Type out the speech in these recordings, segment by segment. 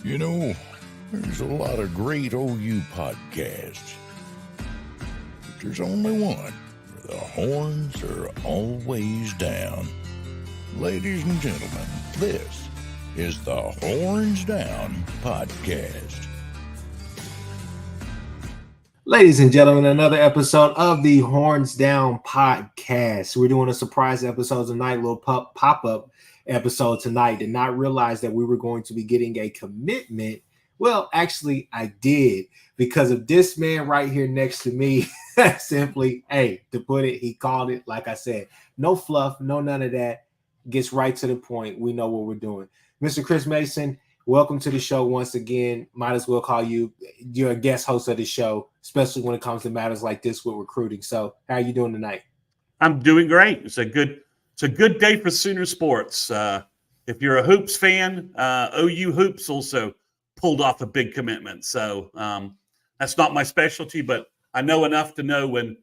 You know, there's a lot of great OU podcasts, but there's only one where the horns are always down. Ladies and gentlemen, this is the Horns Down Podcast. Ladies and gentlemen, another episode of the Horns Down Podcast. We're doing a surprise episode tonight, a little pop-up episode tonight. Did not realize that we were going to be getting a commitment. Well, actually, I did, because of this man right here next to me. Simply, to put it, he called it, like I said, no fluff, no none of that. Gets right to the point. We know what we're doing. Mr. Chris Mason, welcome to the show once again. Might as well call you. You're a guest host of the show, especially when it comes to matters like this with recruiting. So how are you doing tonight? I'm doing great. It's a good day for Sooner sports. If you're a Hoops fan, OU Hoops also pulled off a big commitment. So that's not my specialty, but I know enough to know when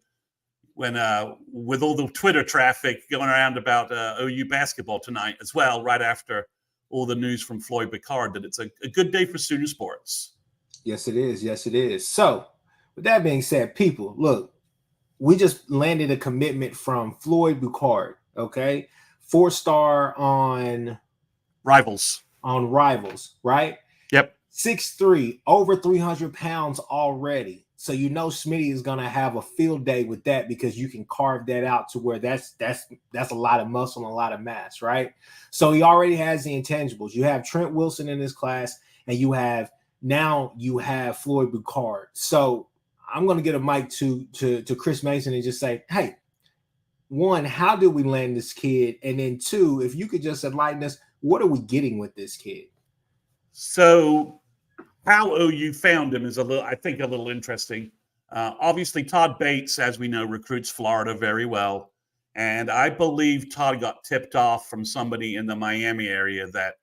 with all the Twitter traffic going around about OU basketball tonight as well, right after all the news from Floyd Boucard, that it's a good day for Sooner sports. Yes, it is. Yes, it is. So with that being said, people, look, we just landed a commitment from Floyd Buard, okay? 4-star on Rivals, right? Yep. 6'3", over 300 pounds already. So you know Smitty is going to have a field day with that, because you can carve that out to where that's a lot of muscle and a lot of mass, right? So he already has the intangibles. You have Trent Wilson in this class, and you have Floyd Boucard. So I'm going to get a mic to Chris Mason and just say, hey, one, how did we land this kid? And then two, if you could just enlighten us, what are we getting with this kid? So how OU found him is a little interesting. Obviously, Todd Bates, as we know, recruits Florida very well. And I believe Todd got tipped off from somebody in the Miami area that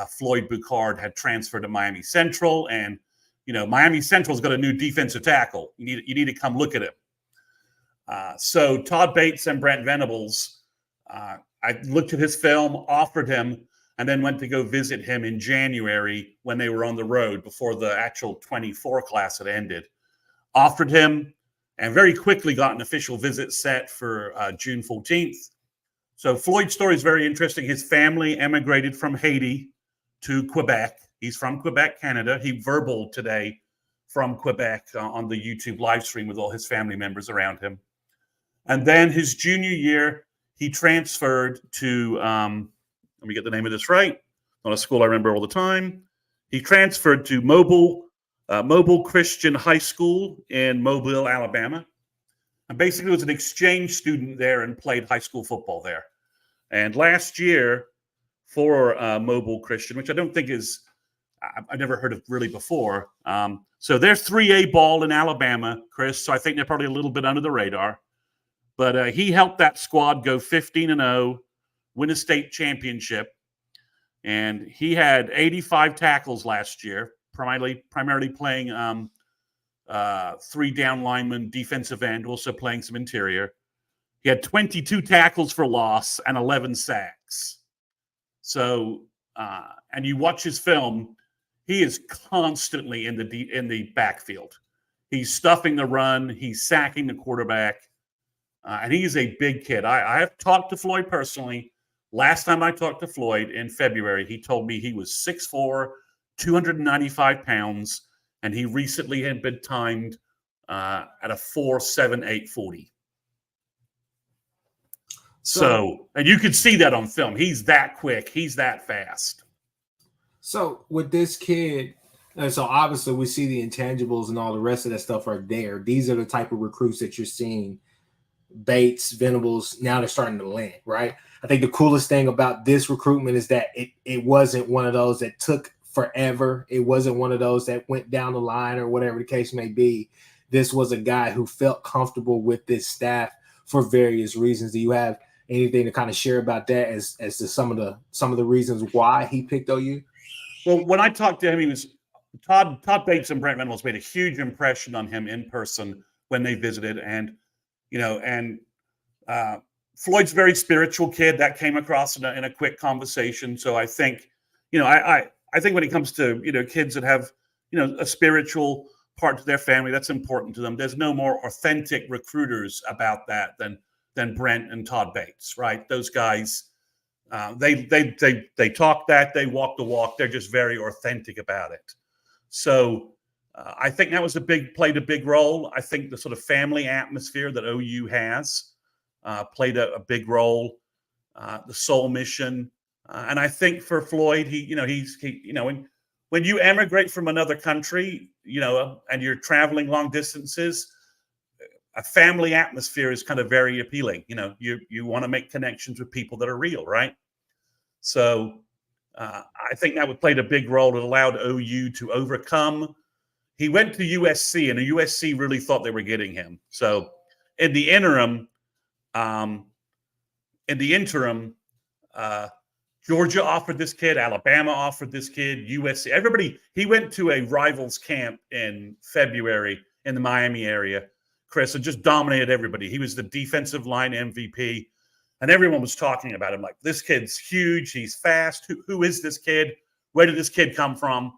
Floyd Boucard had transferred to Miami Central. And, you know, Miami Central's got a new defensive tackle. You need to come look at him. So Todd Bates and Brent Venables, I looked at his film, offered him, and then went to go visit him in January when they were on the road before the actual 24 class had ended. Offered him, and very quickly got an official visit set for June 14th. So Floyd's story is very interesting. His family emigrated from Haiti to Quebec. He's from Quebec, Canada. He verbaled today from Quebec on the YouTube live stream with all his family members around him. And then his junior year, he transferred to let me get the name of this right. Not a school I remember all the time. He transferred to Mobile Christian High School in Mobile, Alabama. And basically was an exchange student there and played high school football there. And last year for Mobile Christian, which I don't think I've never heard of really before. So they're 3A ball in Alabama, Chris. So I think they're probably a little bit under the radar. But he helped that squad go 15-0. Win a state championship, and he had 85 tackles last year, primarily playing 3 down linemen, defensive end, also playing some interior. He had 22 tackles for loss and 11 sacks. So, and you watch his film, he is constantly in the backfield. He's stuffing the run, he's sacking the quarterback, and he is a big kid. I have talked to Floyd personally. Last time I talked to Floyd in February, he told me he was 6'4", 295 pounds, and he recently had been timed at a 4.78 40. So, and you could see that on film. He's that quick. He's that fast. So with this kid, so obviously we see the intangibles and all the rest of that stuff are there. These are the type of recruits that you're seeing. Bates, Venables, now they're starting to land, right? I think the coolest thing about this recruitment is that it wasn't one of those that took forever. It wasn't one of those that went down the line or whatever the case may be. This was a guy who felt comfortable with this staff for various reasons. Do you have anything to kind of share about that as to some of the reasons why he picked OU? Well, when I talked to him, he was Todd Bates and Brent Venables made a huge impression on him in person when they visited, and Floyd's a very spiritual kid. That came across in a quick conversation. So I think, I I think when it comes to, kids that have, a spiritual part to their family, that's important to them. There's no more authentic recruiters about that than Brent and Todd Bates, right? Those guys, they talk that, they walk the walk. They're just very authentic about it. So I think that played a big role. I think the sort of family atmosphere that OU has played a big role. The soul mission, and I think for Floyd, when you emigrate from another country, and you're traveling long distances, a family atmosphere is kind of very appealing. You want to make connections with people that are real, right? So I think that would played a big role. It allowed OU to overcome. He went to USC, and USC really thought they were getting him. So in the interim, Georgia offered this kid, Alabama offered this kid, USC, everybody. He went to a rivals camp in February in the Miami area, Chris, and just dominated everybody. He was the defensive line MVP, and everyone was talking about him like, this kid's huge, he's fast. Who is this kid? Where did this kid come from?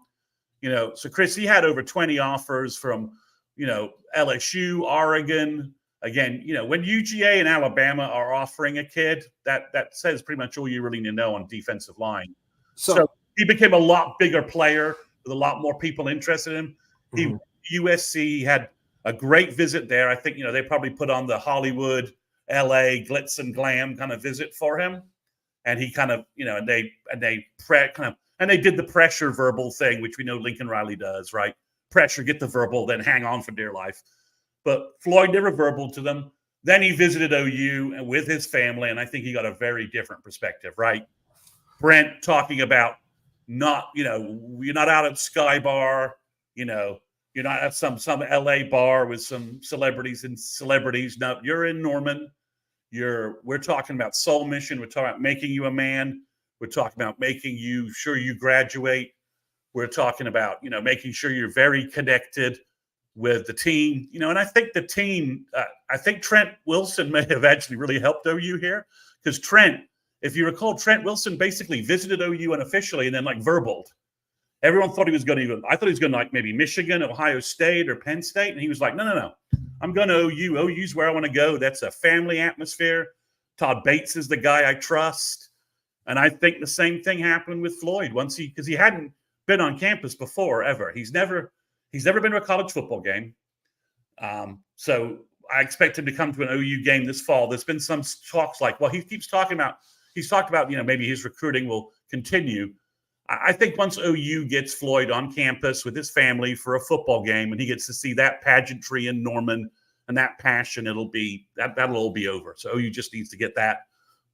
So Chris, he had over 20 offers from, LSU, Oregon. Again, when UGA and Alabama are offering a kid, that says pretty much all you really need to know on defensive line. So he became a lot bigger player with a lot more people interested in him. USC had a great visit there. I think, they probably put on the Hollywood, LA glitz and glam kind of visit for him. And he kind of, and they did the pressure verbal thing, which we know Lincoln Riley does, right? Pressure, get the verbal, then hang on for dear life. But Floyd never verbal to them. Then he visited OU and with his family, and I think he got a very different perspective, right? Brent talking about you're not out at Sky Bar, you're not at some LA bar with some celebrities. No, you're in Norman. We're talking about soul mission. We're talking about making you a man. We're talking about making you sure you graduate. We're talking about, making sure you're very connected with the team, and I think the team, I think Trent Wilson may have actually really helped OU here, because Trent, if you recall, Trent Wilson basically visited OU unofficially and then verbaled. Everyone thought he was going to I thought he was going to maybe Michigan, Ohio State, or Penn State. And he was like, no. I'm going to OU. OU's where I want to go. That's a family atmosphere. Todd Bates is the guy I trust. And I think the same thing happened with Floyd because he hadn't been on campus before ever. He's never been to a college football game. So I expect him to come to an OU game this fall. There's been some talks he's talked about, maybe his recruiting will continue. I think once OU gets Floyd on campus with his family for a football game and he gets to see that pageantry in Norman and that passion, that'll all be over. So OU just needs to get that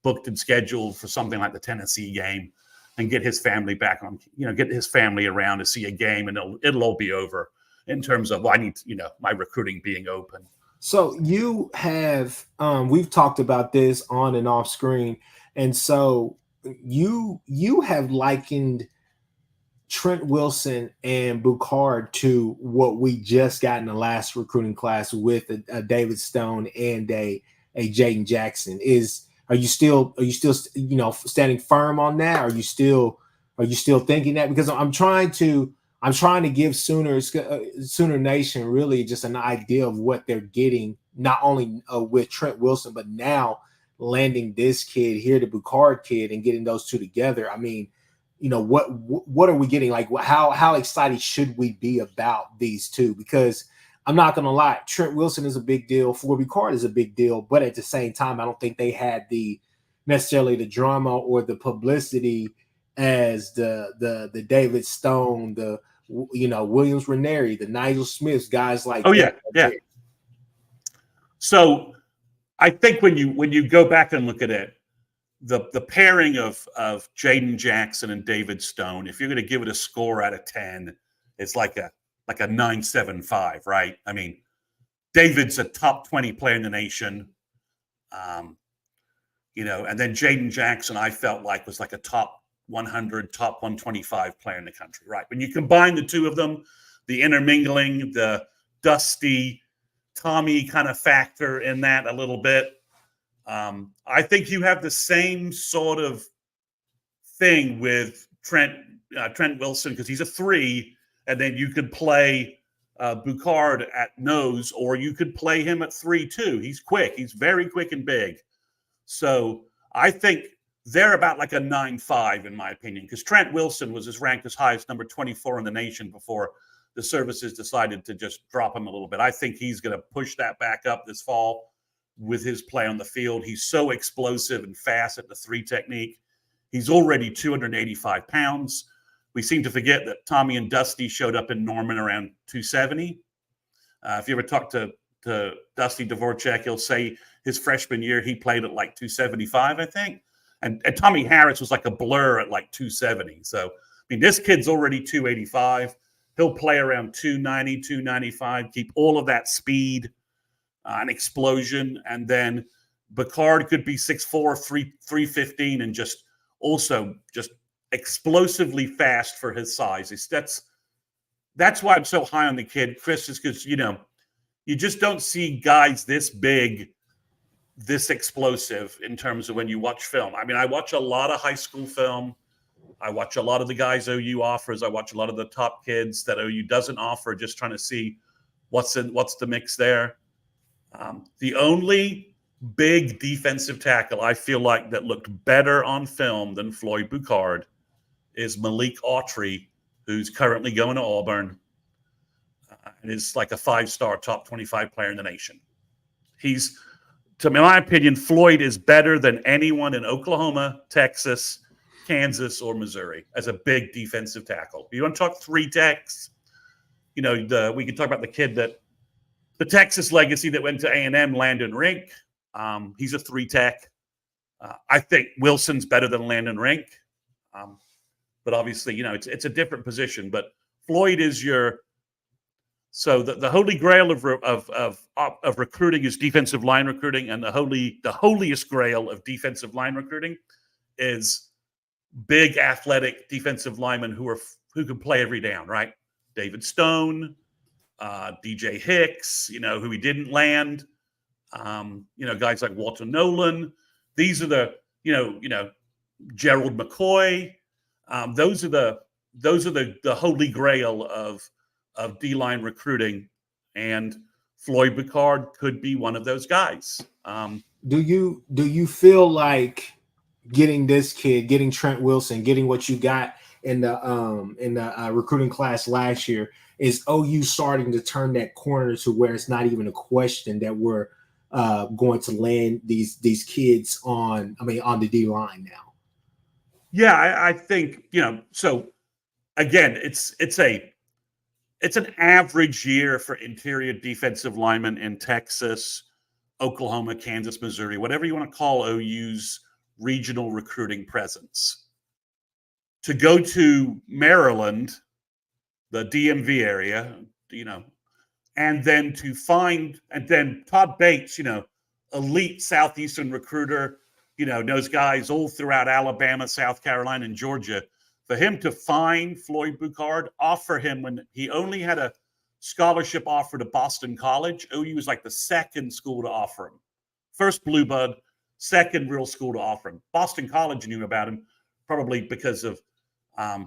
booked and scheduled for something like the Tennessee game and get his family back on, get his family around to see a game, and it'll all be over in terms of I need, my recruiting being open. So you have, we've talked about this on and off screen, and so you have likened Trent Wilson and Boucard to what we just got in the last recruiting class with a David Stone and a Jaden Jackson. Are you still standing firm on that? Are you still thinking that? Because I'm trying to give Sooner Nation really just an idea of what they're getting, not only with Trent Wilson, but now landing this kid here, the Boucard kid, and getting those two together. I mean, what are we getting? How excited should we be about these two? Because I'm not going to lie, Trent Wilson is a big deal. Floyd Boucard is a big deal. But at the same time, I don't think they had necessarily the drama or the publicity as the David Stone, the Williams Ranieri, the Nigel Smiths, guys like that. Yeah. So I think when you go back and look at it, the pairing of Jaden Jackson and David Stone, if you're going to give it a score out of 10, it's like a 9.75, right? I mean, David's a top 20 player in the nation, and then Jaden Jackson, I felt like was like a top 100, top 125 player in the country, right? When you combine the two of them, the intermingling, the Dusty, Tommy kind of factor in that a little bit, I think you have the same sort of thing with Trent Trent Wilson because he's a 3, and then you could play Boucard at nose, or you could play him at 3 too. He's quick. He's very quick and big. So I think they're about like a 9-5 in my opinion, because Trent Wilson was ranked as high as number 24 in the nation before the services decided to just drop him a little bit. I think he's going to push that back up this fall with his play on the field. He's so explosive and fast at the 3 technique. He's already 285 pounds. We seem to forget that Tommy and Dusty showed up in Norman around 270. If you ever talk to Dusty Dvorak, he'll say his freshman year he played at like 275, I think. And Tommy Harris was like a blur at like 270. So, I mean, this kid's already 285. He'll play around 290, 295, keep all of that speed and explosion. And then Boucard could be 6'4", 315, and just explosively fast for his size. That's why I'm so high on the kid, Chris, is because, you just don't see guys this big, this explosive in terms of when you watch film. I mean, I watch a lot of high school film. I watch a lot of the guys OU offers. I watch a lot of the top kids that OU doesn't offer, just trying to see what's the mix there. The only big defensive tackle I feel like that looked better on film than Floyd Boucard is Malik Autry, who's currently going to Auburn and is like a 5-star top 25 player in the nation. He's, to my opinion, Floyd is better than anyone in Oklahoma, Texas, Kansas, or Missouri as a big defensive tackle. You want to talk 3 techs? We can talk about the kid that the Texas legacy that went to A&M, Landon Rink. He's a 3 tech. I think Wilson's better than Landon Rink. But obviously, it's a different position. But Floyd is so the holy grail of recruiting is defensive line recruiting, and the holiest grail of defensive line recruiting is big athletic defensive linemen who can play every down, right? David Stone, DJ Hicks, who he didn't land. Guys like Walter Nolan. These are the, Gerald McCoy. Those are the holy grail of D-line recruiting, and Floyd Boucard could be one of those guys. Do you feel like getting this kid, getting Trent Wilson, getting what you got in the recruiting class last year, is OU starting to turn that corner to where it's not even a question that we're going to land these kids on the D line now? Yeah, I think, so again, it's an average year for interior defensive linemen in Texas, Oklahoma, Kansas, Missouri, whatever you want to call OU's regional recruiting presence. To go to Maryland, the DMV area, and then Todd Bates, elite Southeastern recruiter, knows guys all throughout Alabama, South Carolina, and Georgia. For him to find Floyd Boucard, offer him when he only had a scholarship offer to Boston College, OU was like the second school to offer him. First Blue Bud, second real school to offer him. Boston College knew about him, probably because of, I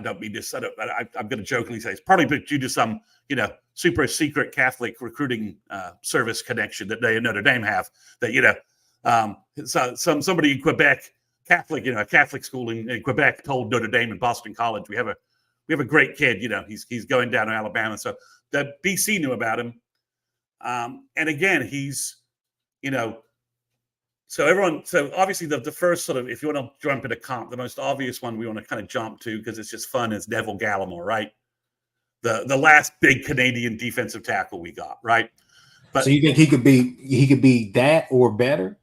don't mean this, I'm going to jokingly say it's probably due to some, super secret Catholic recruiting service connection that they and Notre Dame have. That somebody in Quebec, Catholic, a Catholic school in Quebec told Notre Dame and Boston College, we have a great kid, he's going down to Alabama. So the BC knew about him, and again he's, So obviously the first sort of, if you want to jump into comp, the most obvious one we want to kind of jump to because it's just fun is Neville Gallimore, right? The last big Canadian defensive tackle we got, right? But, so you think he could be that or better?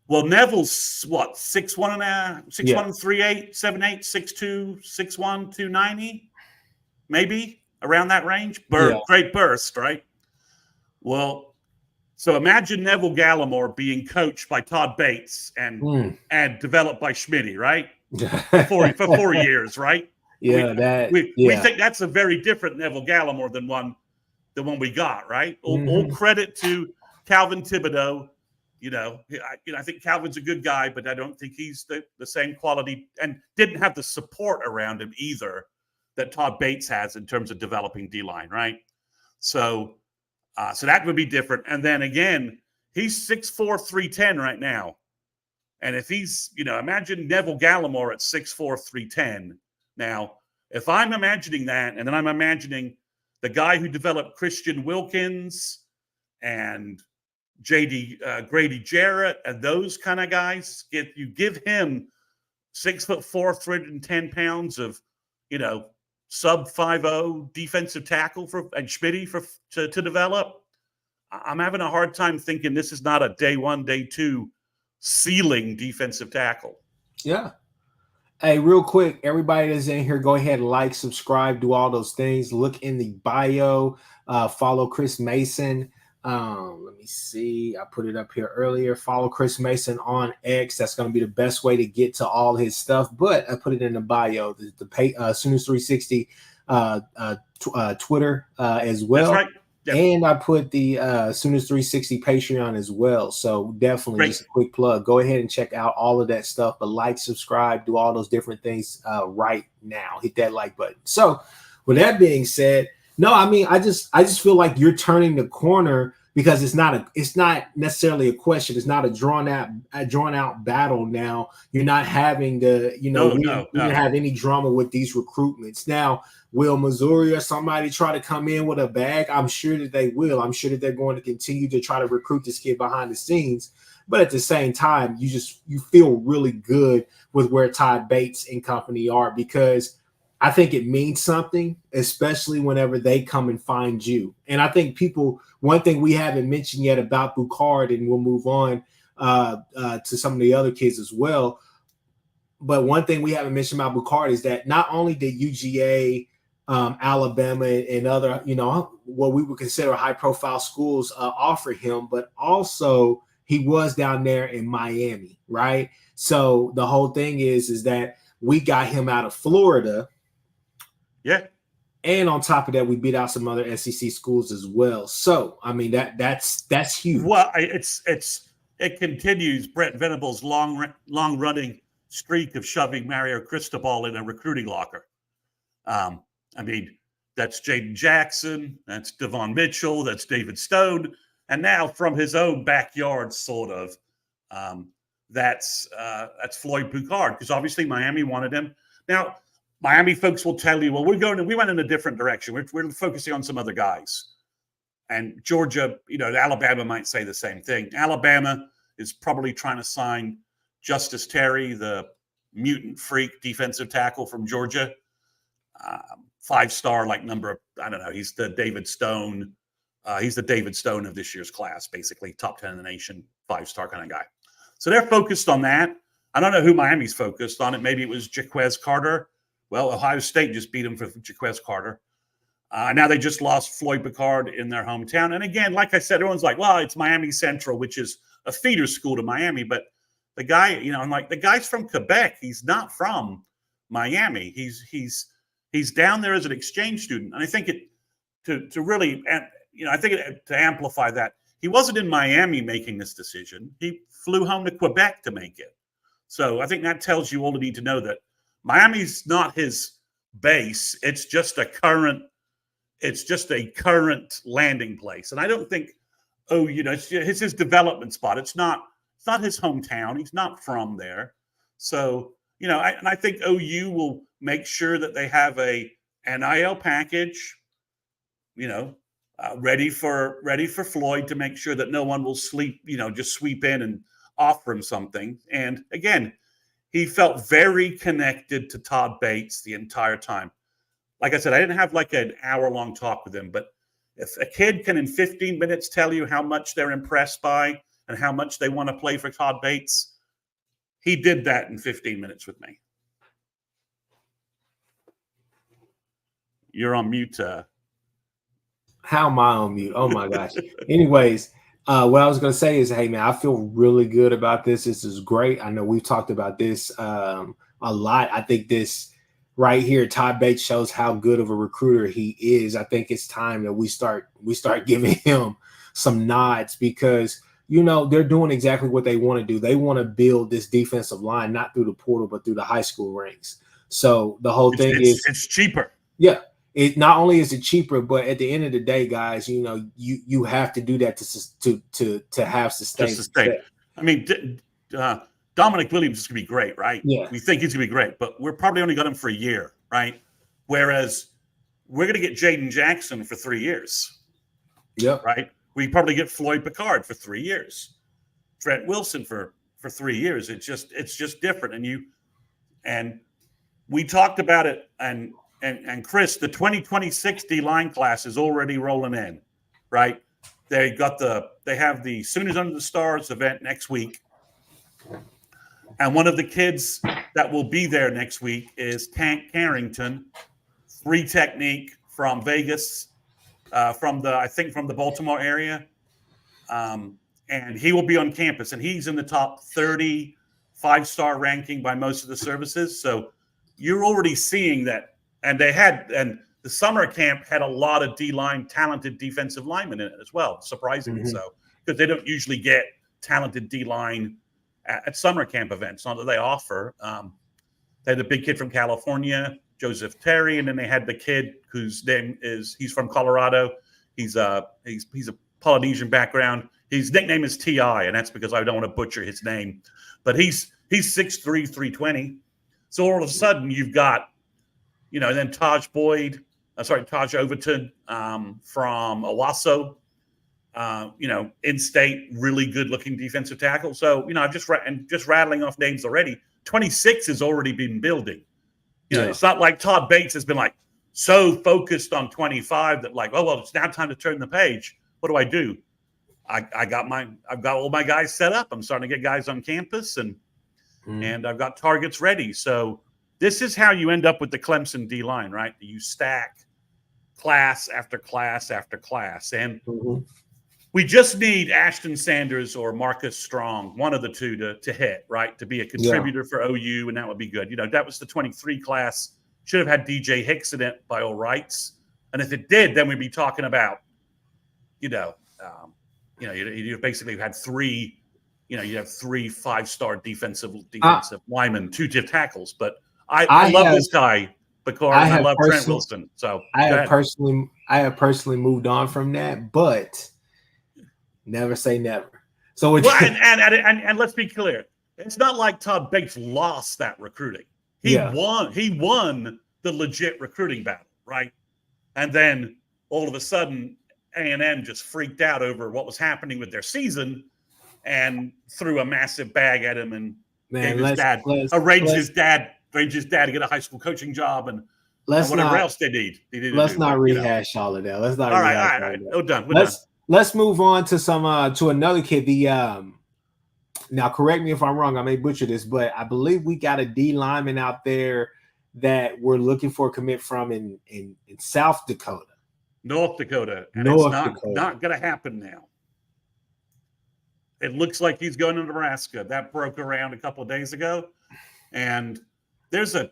Well, Neville's what, 6'1", 3'8", 7'8", 6'2", 6'1", 290, maybe around that range. Great burst, right? Well, so imagine Neville Gallimore being coached by Todd Bates and developed by Schmitty, right? For 4 years, right? Yeah, we think that's a very different Neville Gallimore than one we got, right? All credit to Calvin Thibodeau I think Calvin's a good guy, but I don't think he's the same quality and didn't have the support around him either that Todd Bates has in terms of developing D-line, right? So that would be different. And then again, he's 6'4", 310 right now. And if he's, imagine Neville Gallimore at 6'4", 310. Now, if I'm imagining that, and then I'm imagining the guy who developed Christian Wilkins and Grady Jarrett and those kind of guys, if you give him 6'4", 310 pounds of, sub 5'0" defensive tackle and Schmitty to develop, I'm having a hard time thinking this is not a day one, day two ceiling defensive tackle. Yeah. Hey, real quick, everybody that's in here, go ahead and like, subscribe, do all those things. Look in the bio, follow Chris Mason. Let me see. I put it up here earlier. Follow Chris Mason on X. That's going to be the best way to get to all his stuff. But I put it in the bio. The Sooners 360 Twitter as well. That's right. Yep. And I put the Sooners 360 Patreon as well. So definitely just a quick plug. Go ahead and check out all of that stuff. But like, subscribe, do all those different things right now. Hit that like button. So with that being said, no, I mean, I just feel like you're turning the corner because it's not necessarily a question. It's not a drawn out battle now. You're not having to, we didn't have any drama with these recruitments. Now, will Missouri or somebody try to come in with a bag? I'm sure that they will. I'm sure that they're going to continue to try to recruit this kid behind the scenes. But at the same time, you feel really good with where Todd Bates and company are, because I think it means something, especially whenever they come and find you. And I think one thing we haven't mentioned yet about Boucard, and we'll move on to some of the other kids as well. But one thing we haven't mentioned about Boucard is that not only did UGA, Alabama, and other, what we would consider high-profile schools offer him, but also he was down there in Miami, right? So the whole thing is that we got him out of Florida. Yeah. And on top of that, we beat out some other SEC schools as well. So, I mean, that's huge. Well, it continues Brent Venables' long running streak of shoving Mario Cristobal in a recruiting locker. I mean, that's Jaden Jackson, that's Devon Mitchell, that's David Stone, and now from his own backyard, sort of, that's Floyd Boucard, because obviously Miami wanted him. Now, Miami folks will tell you, well, we went in a different direction. We're focusing on some other guys. And Georgia, Alabama might say the same thing. Alabama is probably trying to sign Justice Terry, the mutant freak defensive tackle from Georgia. 5-star, he's the David Stone. He's the David Stone of this year's class, basically top 10 in the nation, 5-star kind of guy. So they're focused on that. I don't know who Miami's focused on. It maybe it was Jaquez Carter. Well, Ohio State just beat him for Jaquez Carter. Now they just lost Floyd Boucard in their hometown. And again, like I said, everyone's like, well, it's Miami Central, which is a feeder school to Miami. But the guy, I'm like, the guy's from Quebec. He's not from Miami. He's down there as an exchange student. And I think to amplify that, he wasn't in Miami making this decision. He flew home to Quebec to make it. So I think that tells you all you need to know, that Miami's not his base. It's just a current landing place. And I don't think, it's his development spot. It's not his hometown. He's not from there. So, I think OU will make sure that they have a NIL package, ready for Floyd, to make sure that no one will just sweep in and offer him something. And again, he felt very connected to Todd Bates the entire time. Like I said, I didn't have like an hour-long talk with him, but if a kid can in 15 minutes tell you how much they're impressed by and how much they want to play for Todd Bates, he did that in 15 minutes with me. You're on mute. How am I on mute? Oh, my gosh. Anyways, what I was going to say is, hey, man, I feel really good about this. This is great. I know we've talked about this a lot. I think this right here, Todd Bates shows how good of a recruiter he is. I think it's time that we start giving him some nods, because they're doing exactly what they want to do. They want to build this defensive line, not through the portal, but through the high school ranks. So the whole thing is it's cheaper. Yeah. It not only is it cheaper, but at the end of the day, guys, you have to do that to have sustain. I mean, Dominic Williams is going to be great, right? Yeah. We think he's going to be great, but we're probably only got him for a year, right? Whereas we're going to get Jaden Jackson for 3 years. Yep. Right? We probably get Floyd Boucard for 3 years. Trent Wilson for 3 years. It's just different. And we talked about it, and Chris, the 2026 D-line class is already rolling in, right? They have the Sooners Under the Stars event next week. And one of the kids that will be there next week is Tank Carrington, free technique from Vegas, from the Baltimore area. And he will be on campus, and he's in the top 30 5-star ranking by most of the services. So you're already seeing that. And the summer camp had a lot of D-line, talented defensive linemen in it as well, surprisingly so, because they don't usually get talented D-line at summer camp events. Not that they offer. They had the big kid from California, Joseph Terry, and then they had the kid whose name he's from Colorado. He's a Polynesian background. His nickname is T.I., and that's because I don't want to butcher his name. But he's 6'3", 320. So all of a sudden you've got, then Taj Overton from Owasso, in-state, really good-looking defensive tackle. So, I'm just rattling off names already. 26 has already been building. It's not like Todd Bates has been so focused on 25 that it's now time to turn the page. What do? I've got all my guys set up. I'm starting to get guys on campus and I've got targets ready. So this is how you end up with the Clemson D-line, right? You stack class after class after class. And we just need Ashton Sanders or Marcus Strong, one of the two to hit, right? To be a contributor for OU, and that would be good. That was the 23 class. Should have had DJ Hicks in it by all rights. And if it did, then we'd be talking about, you basically had three, you have 3 5-star defensive linemen, 2 tackles. But I love this guy, Boucard, and I love Trent Wilson. So I have personally moved on from that, but never say never. So and let's be clear, it's not like Todd Bates lost that recruiting. He won the legit recruiting battle, right? And then all of a sudden, A&M just freaked out over what was happening with their season and threw a massive bag at him and arranged his dad to get a high school coaching job and whatever else they need. Let's not rehash all of that. Let's not. All right. We're done. Let's move on to to another kid. Now correct me if I'm wrong. I may butcher this, but I believe we got a D lineman out there that we're looking for a commit from in South Dakota. North Dakota. And it's not going to happen now. It looks like he's going to Nebraska. That broke around a couple of days ago. And there's a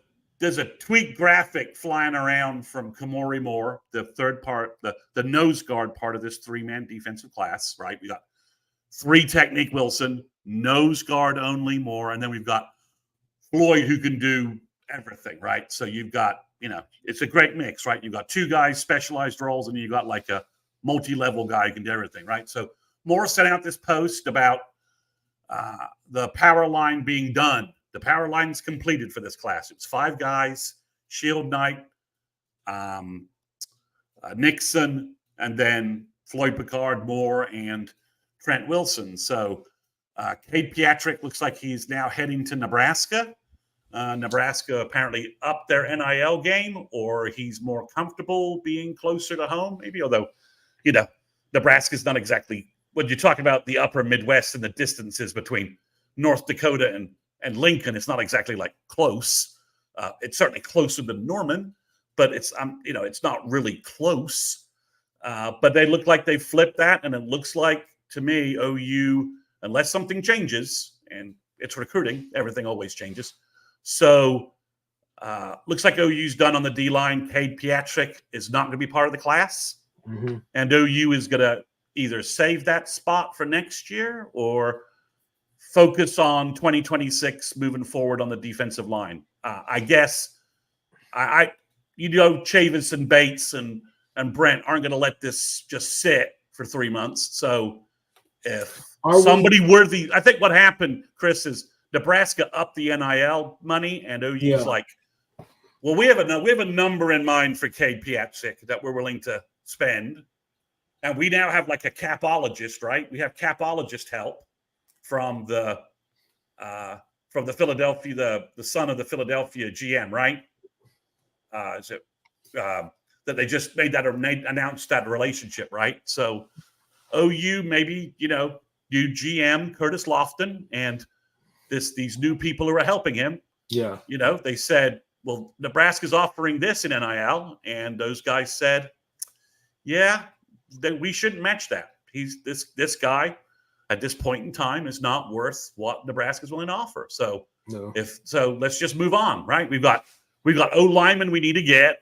tweet graphic flying around from Kamori Moore, the third part, the nose guard part of this 3-man defensive class, right? We got 3 technique Wilson, nose guard only Moore, and then we've got Floyd who can do everything, right? So you've got, it's a great mix, right? You've got 2 guys, specialized roles, and you got like a multi-level guy who can do everything, right? So Moore sent out this post about the power line being done. The power line is completed for this class. It's 5 guys: Shield Knight, Nixon, and then Floyd Boucard, Moore, and Trent Wilson. So Cade Pietrek looks like he's now heading to Nebraska. Nebraska apparently upped their NIL game, or he's more comfortable being closer to home, maybe. Although, Nebraska's not exactly, when you talk about the upper Midwest and the distances between North Dakota and Lincoln, it's not exactly like close. It's certainly closer than Norman, but it's not really close. But they look like they flipped that, and it looks like to me OU, unless something changes, and it's recruiting, everything always changes. So looks like OU's done on the D line. Cade Pietrek is not going to be part of the class, and OU is going to either save that spot for next year or focus on 2026 moving forward on the defensive line. I guess Chavis and Bates and Brent aren't going to let this just sit for 3 months. So if worthy, I think what happened, Chris, is Nebraska upped the NIL money, and OU's like, well, we have a number in mind for Cade Piatek that we're willing to spend, and we now have like a capologist, right? We have capologist help from the Philadelphia, the son of the Philadelphia GM, right? That they just announced that relationship, right? So OU maybe new GM Curtis Lofton and these new people who are helping him. Yeah, they said, well, Nebraska's offering this in NIL, and those guys said, yeah, that we shouldn't match that. He's this guy at this point in time is not worth what Nebraska's willing to offer. So let's just move on, right? We've got O linemen we need to get.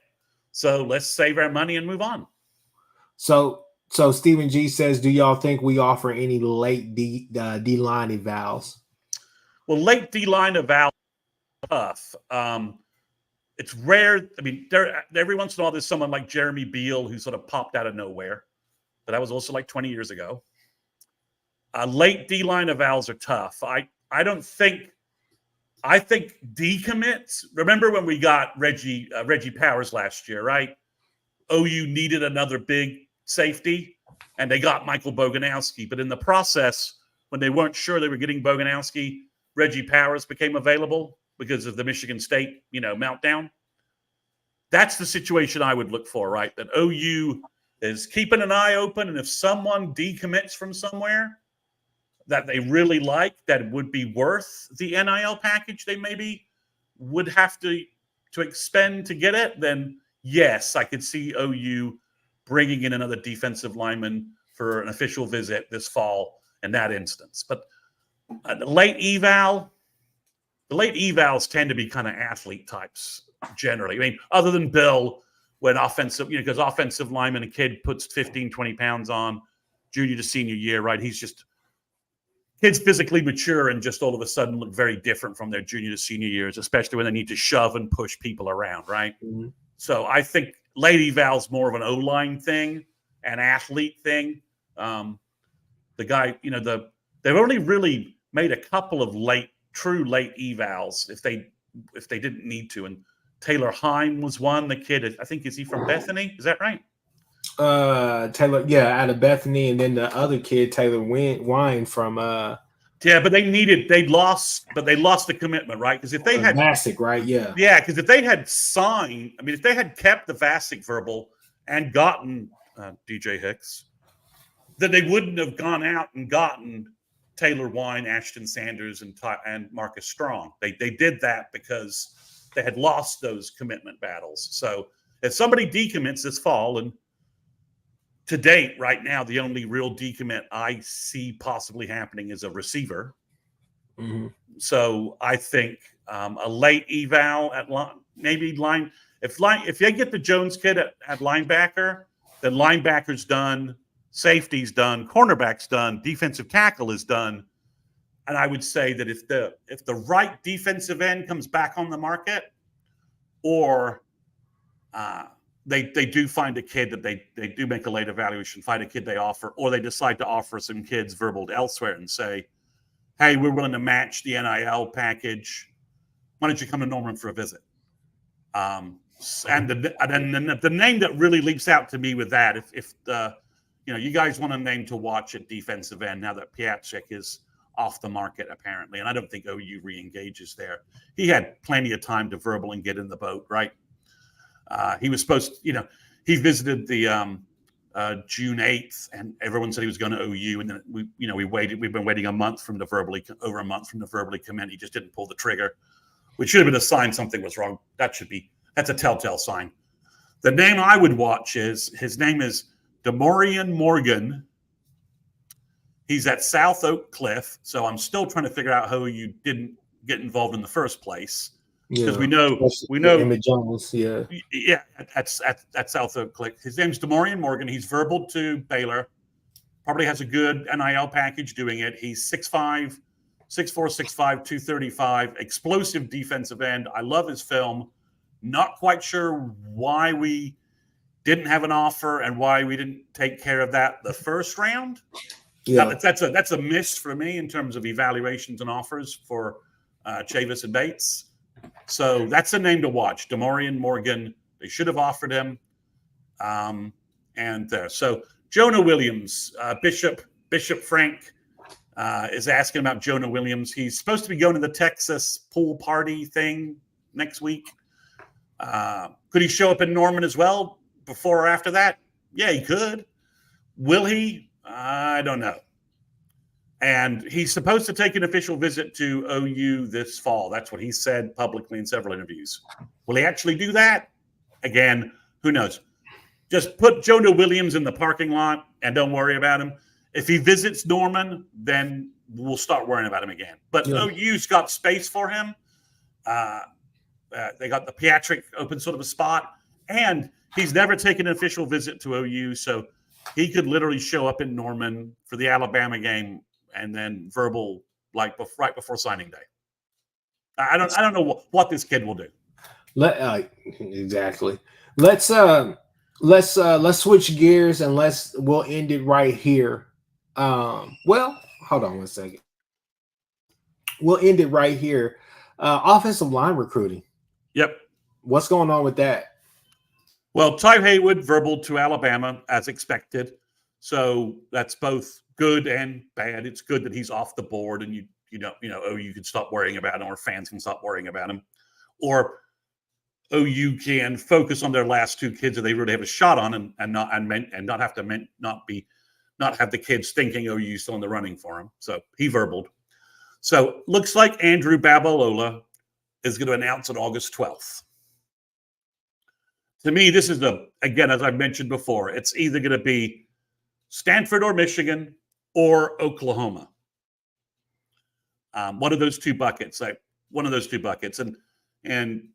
So let's save our money and move on. So Stephen G says, do y'all think we offer any late D-line evals? Well, late D-line eval tough. It's rare. I mean, every once in a while there's someone like Jeremy Beal who sort of popped out of nowhere. But that was also like 20 years ago. Late D-line evals are tough. I think decommits. Remember when we got Reggie Powers last year, right? OU needed another big safety, and they got Michael Boganowski. But in the process, when they weren't sure they were getting Boganowski, Reggie Powers became available because of the Michigan State, meltdown. That's the situation I would look for, right? That OU is keeping an eye open, and if someone decommits from somewhere that they really like, that would be worth the NIL package they maybe would have to expend to get it, then yes, I could see OU bringing in another defensive lineman for an official visit this fall in that instance. But the late evals tend to be kind of athlete types generally. I mean, other than Bill, when because offensive lineman, a kid puts 15, 20 pounds on junior to senior year, right? Kids physically mature and just all of a sudden look very different from their junior to senior years, especially when they need to shove and push people around, right? Mm-hmm. So I think late eval's more of an O-line thing, an athlete thing. The guy, they've only really made a couple of true late evals if they didn't need to. And Taylor Heim was one. The kid, I think, is he from Bethany? Is that right? Taylor, out of Bethany, and then the other kid, Taylor Wine from but they lost the commitment, right? Because if they had Vasic, right? Yeah, because if they had signed, if they had kept the Vasic verbal and gotten DJ Hicks, then they wouldn't have gone out and gotten Taylor Wine, Ashton Sanders, and Marcus Strong. They did that because they had lost those commitment battles. So if somebody decommits this fall, and to date, right now, the only real decommit I see possibly happening is a receiver. Mm-hmm. So I think a late eval at maybe line. If they get the Jones kid at linebacker, then linebacker's done, safety's done, cornerback's done, defensive tackle is done. And I would say that if the right defensive end comes back on the market, or they do find a kid that they do make a late evaluation, find a kid they offer, or they decide to offer some kids verbal elsewhere and say, hey, we're willing to match the NIL package. Why don't you come to Norman for a visit? And the name that really leaps out to me with that, if you guys want a name to watch at defensive end now that Piatek is off the market apparently, and I don't think OU re-engages there. He had plenty of time to verbal and get in the boat, right? He was supposed to, he visited the June 8th, and everyone said he was going to OU, and then we waited. We've been waiting over a month from the verbally commit. He just didn't pull the trigger, which should have been a sign something was wrong. That's a telltale sign. The name I would watch his name is Demorian Morgan. He's at South Oak Cliff, so I'm still trying to figure out how you didn't get involved in the first place. Because we know Emmett Jones, at South Oak Cliff. His name's Demorian Morgan. He's verbal to Baylor. Probably has a good NIL package doing it. He's 6'5", 6'4", 6'5", 235, explosive defensive end. I love his film. Not quite sure why we didn't have an offer and why we didn't take care of that the first round. Yeah, That's a miss for me in terms of evaluations and offers for Chavis and Bates. So that's a name to watch. Demarion Morgan. They should have offered him. So Jonah Williams, Bishop Frank is asking about Jonah Williams. He's supposed to be going to the Texas pool party thing next week. Could he show up in Norman as well before or after that? Yeah, he could. Will he? I don't know. And he's supposed to take an official visit to OU this fall. That's what he said publicly in several interviews. Will he actually do that? Again, who knows? Just put Jonah Williams in the parking lot and don't worry about him. If he visits Norman, then we'll start worrying about him again. But OU's got space for him. They got the pediatric open sort of a spot. And he's never taken an official visit to OU, so he could literally show up in Norman for the Alabama game and then verbal right before signing day. I don't know what this kid will do. Exactly. Let's switch gears and we'll end it right here. Well, hold on one second. We'll end it right here. Offensive line recruiting. Yep. What's going on with that? Well, Ty Haywood verbal to Alabama as expected. So that's both good and bad. It's good that he's off the board and you can stop worrying about him, or fans can stop worrying about him, or OU can focus on their last two kids that they really have a shot on and not have the kids thinking OU's still in the running for him. So he verbaled. So looks like Andrew Babalola is going to announce on August 12th. To me, this is again, as I've mentioned before, it's either going to be Stanford or Michigan or Oklahoma. One of those two buckets. And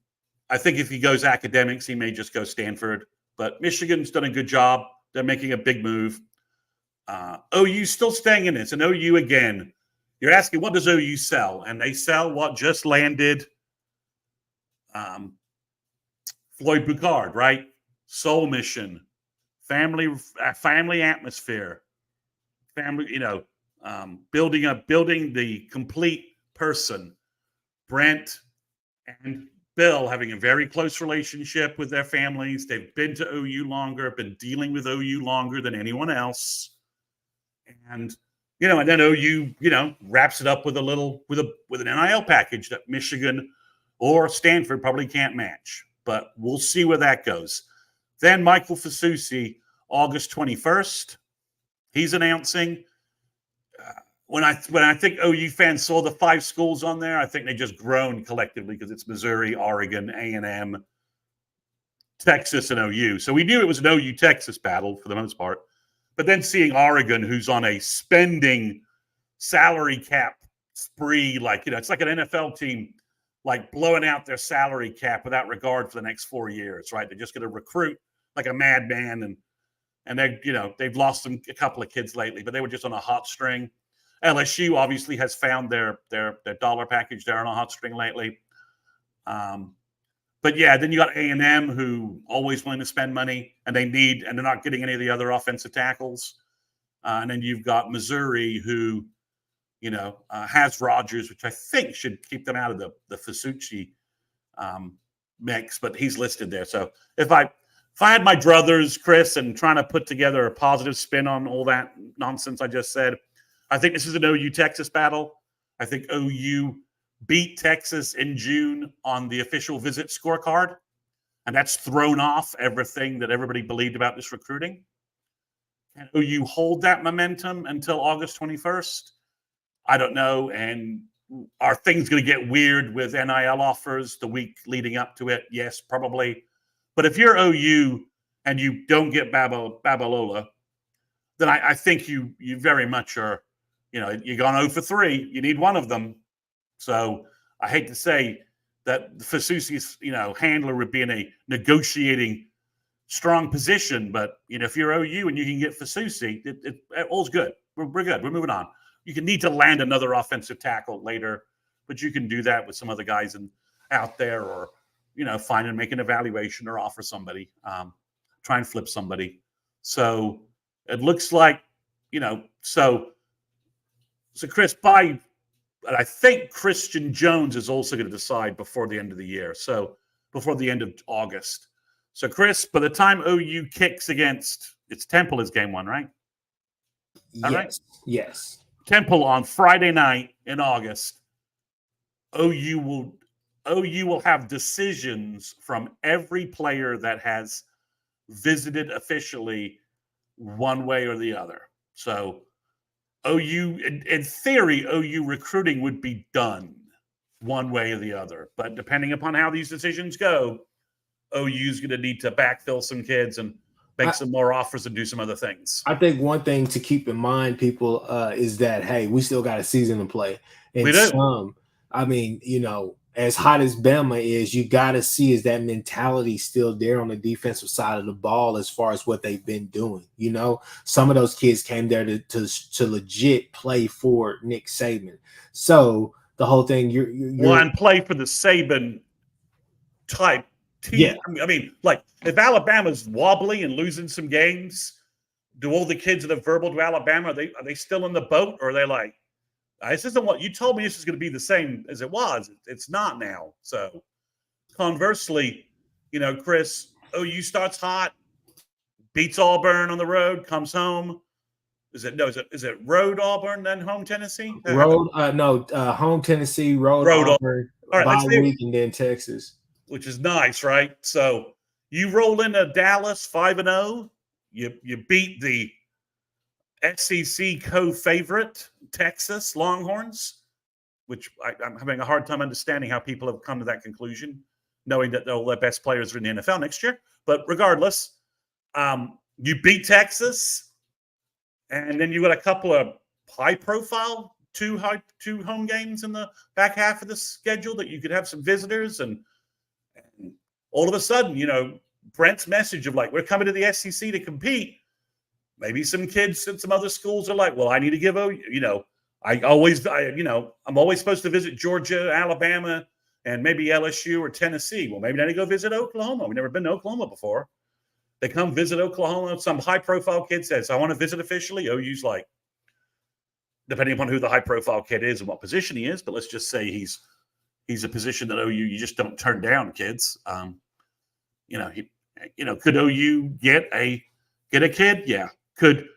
I think if he goes academics, he may just go Stanford. But Michigan's done a good job. They're making a big move. OU's still staying in this. And OU, again, you're asking, what does OU sell? And they sell what just landed Floyd Boucard, right? Soul mission, family atmosphere, building the complete person. Brent and Bill having a very close relationship with their families. They've been to OU longer, been dealing with OU longer than anyone else. And then OU, wraps it up with an NIL package that Michigan or Stanford probably can't match. But we'll see where that goes. Then Michael Fasusi, August 21st, he's announcing. When I think OU fans saw the 5 schools on there, I think they just groaned collectively because it's Missouri, Oregon, A&M, Texas, and OU. So we knew it was an OU-Texas battle for the most part. But then seeing Oregon, who's on a spending salary cap spree, it's like an NFL team, like blowing out their salary cap without regard for the next 4 years, right? They're just going to recruit like a madman, and they've lost a couple of kids lately, but they were just on a hot string. LSU obviously has found their dollar package there on a hot string lately. But yeah, then you got A&M, who always willing to spend money, and they're not getting any of the other offensive tackles. And then you've got Missouri, who has Rogers, which I think should keep them out of the Fasucci mix, but he's listed there. So if I had my druthers, Chris, and trying to put together a positive spin on all that nonsense I just said, I think this is an OU-Texas battle. I think OU beat Texas in June on the official visit scorecard, and that's thrown off everything that everybody believed about this recruiting. Can OU hold that momentum until August 21st? I don't know. And are things going to get weird with NIL offers the week leading up to it? Yes, probably. But if you're OU and you don't get Babalola, then I think you very much are, you're going 0 for 3. You need one of them. So I hate to say that Fasusi's, handler would be in a negotiating strong position, but if you're OU and you can get Fasusi, all's good. We're good. We're moving on. You can need to land another offensive tackle later, but you can do that with some other guys out there, or find and make an evaluation or offer somebody, try and flip somebody. So it looks like so Chris, and I think Christian Jones is also going to decide before the end of the year. So before the end of August. So Chris, by the time OU kicks against, it's Temple is game 1, right? Yes. Right? Yes. Temple on Friday night in August. OU will have decisions from every player that has visited officially one way or the other. So OU, in theory, OU recruiting would be done one way or the other. But depending upon how these decisions go, OU's going to need to backfill some kids and make some more offers and do some other things. I think one thing to keep in mind, people, is that, hey, we still got a season to play. And we do. As hot as Bama is, you got to see is that mentality still there on the defensive side of the ball as far as what they've been doing. Some of those kids came there to legit play for Nick Saban. So the whole thing, you're and play for the Saban type team. Yeah. I mean, like if Alabama's wobbly and losing some games, do all the kids that have verbal to Alabama, are they still in the boat, or are they like, this isn't what you told me this is going to be the same as it was? It's not now. So conversely, Chris, OU starts hot, beats Auburn on the road, comes home. Is it road Auburn, then home Tennessee? Home Tennessee, road Auburn, all right, bye week, and then Texas. Which is nice, right? So you roll into Dallas 5-0. You beat the SEC co-favorite Texas Longhorns, which I'm having a hard time understanding how people have come to that conclusion, knowing that all their best players are in the NFL next year. But regardless, you beat Texas, and then you got a couple of high-profile two home games in the back half of the schedule that you could have some visitors, and all of a sudden, Brent's message of like, we're coming to the SEC to compete. Maybe some kids at some other schools are like, well, I need to give I'm always supposed to visit Georgia, Alabama, and maybe LSU or Tennessee. Well, maybe I need to go visit Oklahoma. We've never been to Oklahoma before. They come visit Oklahoma. Some high-profile kid says, I want to visit officially. OU's like, depending upon who the high-profile kid is and what position he is, but let's just say he's a position that OU you just don't turn down, kids. Could OU get a kid? Yeah. Could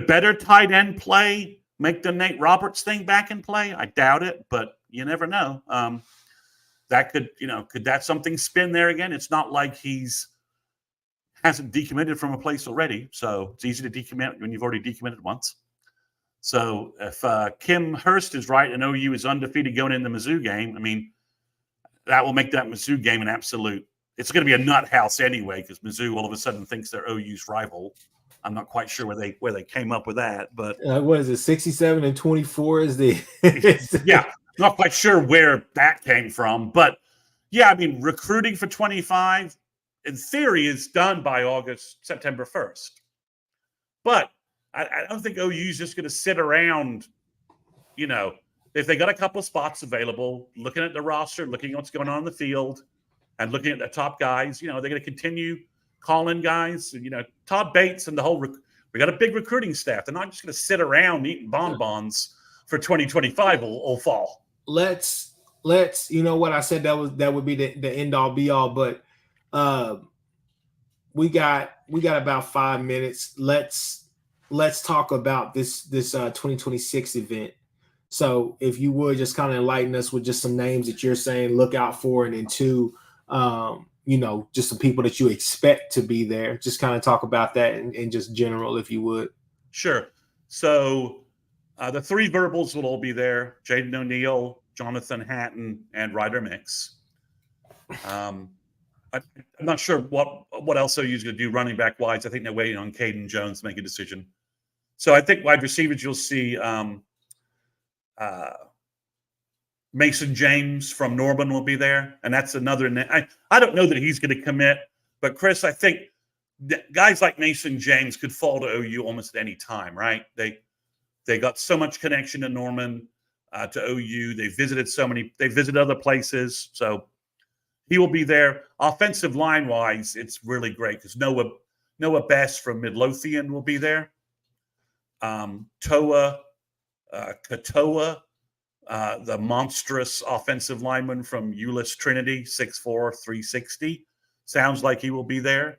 better tight end play make the Nate Roberts thing back in play? I doubt it, but you never know. That could that something spin there again? It's not like hasn't decommitted from a place already, so it's easy to decommit when you've already decommitted once. So if Kim Hurst is right and OU is undefeated going in the Mizzou game, I mean, that will make that Mizzou game an absolute. It's going to be a nut house anyway, because Mizzou all of a sudden thinks they're OU's rival. I'm not quite sure where they came up with that, but what is it? 67-24 is the yeah. Not quite sure where that came from, but yeah, I mean, recruiting for 25 in theory is done by September 1st, but I don't think OU is just going to sit around. If they got a couple of spots available, looking at the roster, looking at what's going on in the field, and looking at the top guys, they're going to continue calling guys. Todd Bates and the whole we got a big recruiting staff. They're not just going to sit around eating bonbons for 2025 all fall. Let's what I said that would be the end all be all, but we got about 5 minutes. Let's talk about this 2026 event. So if you would just kind of enlighten us with just some names that you're saying look out for, and then two, just some people that you expect to be there. Just kind of talk about that in just general, if you would. Sure. So the three verbals will all be there: Jaden O'Neal, Jonathan Hatton, and Ryder Mix. I'm not sure what else OU's going to do running back wise. I think they're waiting on Caden Jones to make a decision. So I think wide receivers, you'll see Mason James from Norman will be there, and that's another. I don't know that he's going to commit, but Chris, I think guys like Mason James could fall to OU almost at any time, right? They got so much connection to Norman, to OU. They visited other places. So he will be there. Offensive line wise, it's really great because Noah Best from Midlothian will be there. Katoa, the monstrous offensive lineman from Euless Trinity, 6'4", 360. Sounds like he will be there.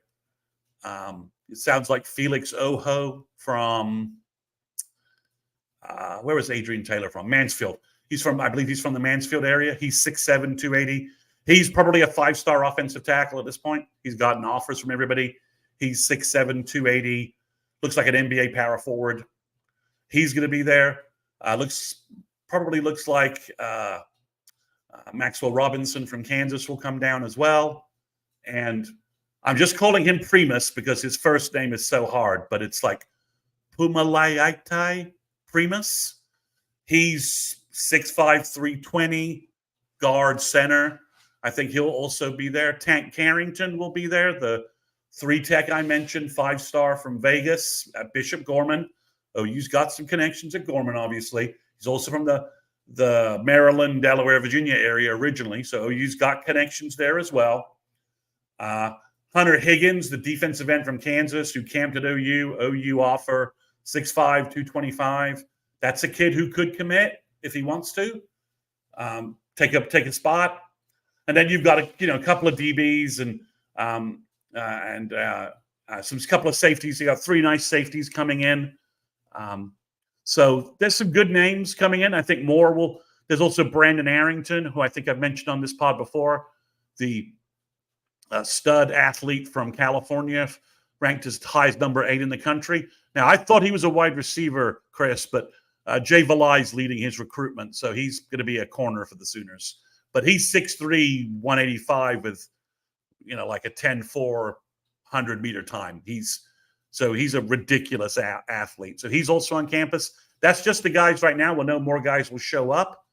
It sounds like Felix Oho from where was Adrian Taylor from? Mansfield. I believe he's from the Mansfield area. He's 6'7", 280. He's probably a 5-star offensive tackle at this point. He's gotten offers from everybody. He's 6'7", 280. Looks like an NBA power forward. He's going to be there. Looks like Maxwell Robinson from Kansas will come down as well. And I'm just calling him Primus because his first name is so hard, but it's like Pumalaitai Primus. He's 6'5", 320, guard center. I think he'll also be there. Tank Carrington will be there, the 3-tech I mentioned, 5-star from Vegas at Bishop Gorman. OU's got some connections at Gorman, obviously. He's also from the Maryland, Delaware, Virginia area originally, so OU's got connections there as well. Hunter Higgins, the defensive end from Kansas who camped at OU. OU offer 6'5", 225. That's a kid who could commit if he wants to. Take a spot. And then you've got a couple of DBs and some couple of safeties. You got 3 nice safeties coming in. So there's some good names coming in. I think there's also Brandon Arrington, who I think I've mentioned on this pod before, the stud athlete from California, ranked as high as number 8 in the country. Now, I thought he was a wide receiver, Chris, but Jay Valai's leading his recruitment, so he's going to be a corner for the Sooners. But he's 6'3", 185 with, like a 10.4 100-meter time. He's a ridiculous athlete. So he's also on campus. That's just the guys right now. We'll know more guys will show up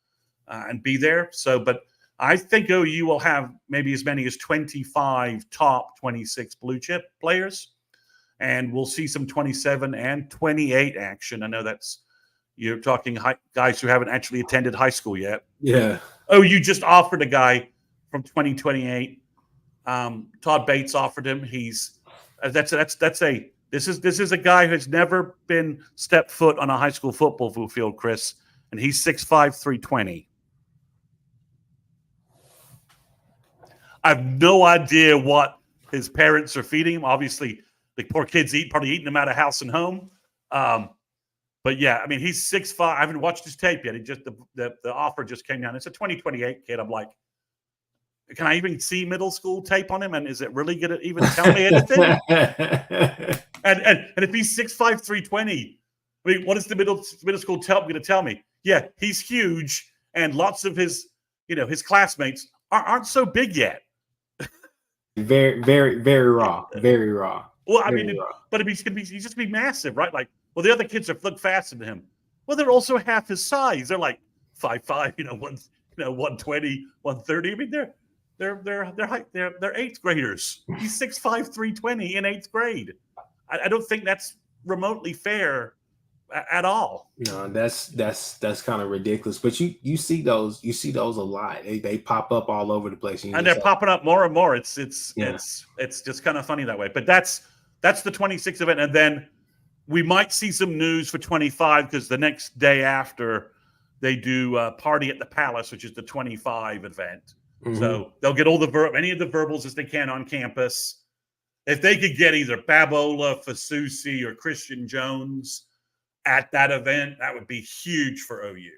and be there. But I think OU will have maybe as many as 25 top 26 blue chip players. And we'll see some 27 and 28 action. I know you're talking guys who haven't actually attended high school yet. Yeah. OU just offered a guy from 2028. Todd Bates offered him. This is a guy who has never been stepped foot on a high school football field, Chris, and he's 6'5", 320. I have no idea what his parents are feeding him. Obviously, the poor kid's probably eating him out of house and home. But yeah, I mean, he's 6'5". I haven't watched his tape yet. The offer just came down. It's a 2028 kid. I'm like, can I even see middle school tape on him? And is it really going to even tell me anything? and if he's 6'5", 320, I mean, what is the middle school going to tell me? Yeah, he's huge, and lots of his classmates aren't so big yet. Very, very, very raw. Very raw. Well, I mean, but he's just be massive, right? Like, well, the other kids look faster than him. Well, they're also half his size. They're like 5'5", 120, 130. I mean, they're 8th graders. He's 6'5", 320 in 8th grade. I don't think that's remotely fair at all. No, that's kind of ridiculous. But you see those a lot. They pop up all over the place, and they're popping up more and more. It's just kind of funny that way. But that's the 26th event, and then we might see some news for 25 because the next day after they do a party at the Palace, which is the 25 event. Mm-hmm. So they'll get any of the verbals as they can on campus. If they could get either Babola, Fasusi, or Christian Jones at that event, that would be huge for OU.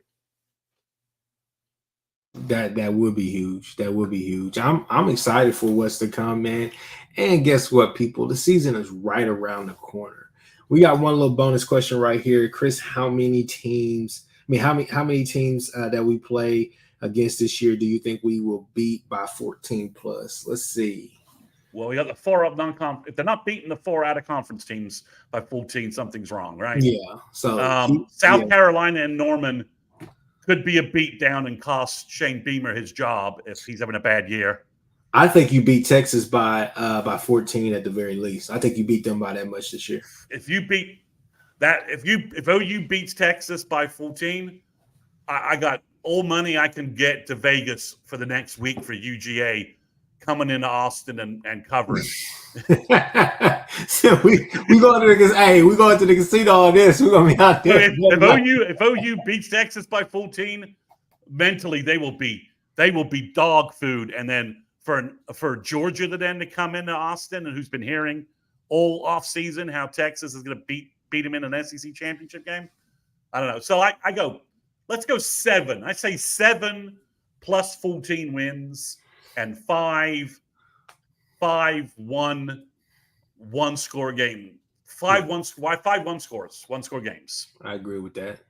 That would be huge. That would be huge. I'm excited for what's to come, man. And guess what, people? The season is right around the corner. We got one little bonus question right here, Chris. How many teams that we play against this year do you think we will beat by 14 plus? Let's see. Well, we got the 4 of non-conference. If they're not beating the 4 out of conference teams by 14, something's wrong, right? Yeah. So South Carolina and Norman could be a beat down and cost Shane Beamer his job if he's having a bad year. I think you beat Texas by 14 at the very least. I think you beat them by that much this year. If you beat that, if OU beats Texas by 14, I got all money I can get to Vegas for the next week for UGA coming into Austin and covering. So we going to the casino on this. We're gonna be out there. If OU beats Texas by 14, mentally they will be dog food. And then for Georgia to then to come into Austin, and who's been hearing all offseason how Texas is going to beat them in an SEC championship game, I don't know. So I go, let's go 7. I say 7 plus 14 wins and 5 one score game. 5 one score games. I agree with that.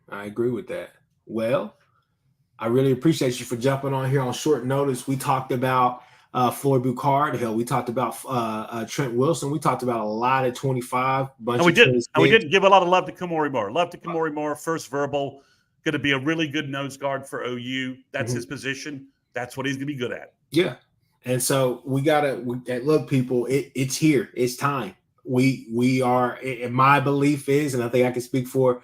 Well, I really appreciate you for jumping on here on short notice. We talked about Floyd Boucard. Hell, we talked about Trent Wilson. We talked about a lot of 25. We didn't give a lot of love to Kamori Moore. First verbal, going to be a really good nose guard for OU. That's his position. That's what he's going to be good at. Yeah. And so we look, people, it's here. It's time. We are, and my belief is, and I think I can speak for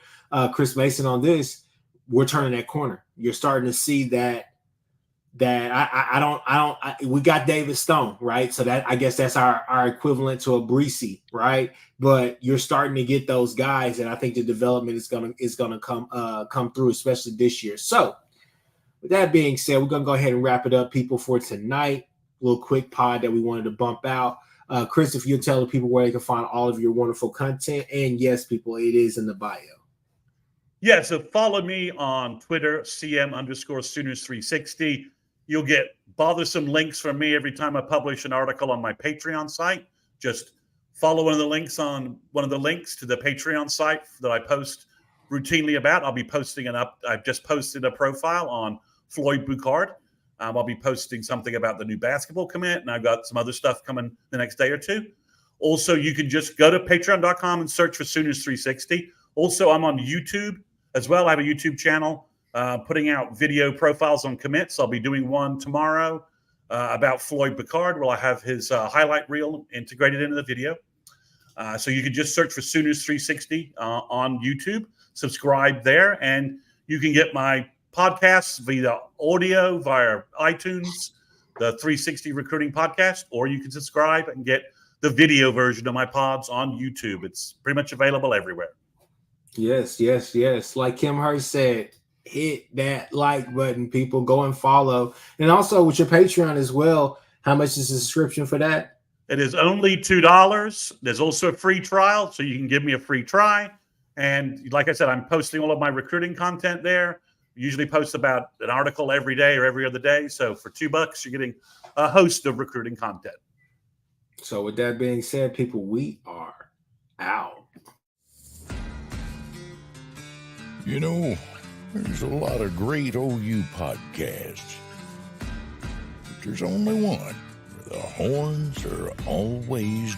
Chris Mason on this, we're turning that corner. You're starting to see that we got David Stone, right? So that, I guess that's our equivalent to a Breesy, right? But you're starting to get those guys, and I think the development is gonna come through, especially this year. So with that being said, we're gonna go ahead and wrap it up, people, for tonight. A little quick pod that we wanted to bump out. Chris, if you'll tell the people where they can find all of your wonderful content, and yes, people, it is in the bio. Yeah, so follow me on Twitter, CM_Sooners360. You'll get bothersome links from me every time I publish an article on my Patreon site. Just follow one of the links to the Patreon site that I post routinely about. I'll be posting I've just posted a profile on Floyd Boucard. I'll be posting something about the new basketball commit, and I've got some other stuff coming the next day or two. Also, you can just go to patreon.com and search for Sooners360. Also, I'm on YouTube as well. I have a YouTube channel putting out video profiles on commits. I'll be doing one tomorrow about Floyd Bucard, where I have his highlight reel integrated into the video. So you can just search for Sooners360 on YouTube, subscribe there, and you can get my podcasts via audio, via iTunes, the 360 Recruiting Podcast, or you can subscribe and get the video version of my pods on YouTube. It's pretty much available everywhere. Yes. Like Kim Hurst said, hit that like button, people. Go and follow. And also with your Patreon as well, how much is the subscription for that? It is only $2. There's also a free trial, so you can give me a free try. And like I said, I'm posting all of my recruiting content there. Usually post about an article every day or every other day. So for $2, you're getting a host of recruiting content. So with that being said, people, we are out. You know, there's a lot of great OU podcasts, but there's only one where the horns are always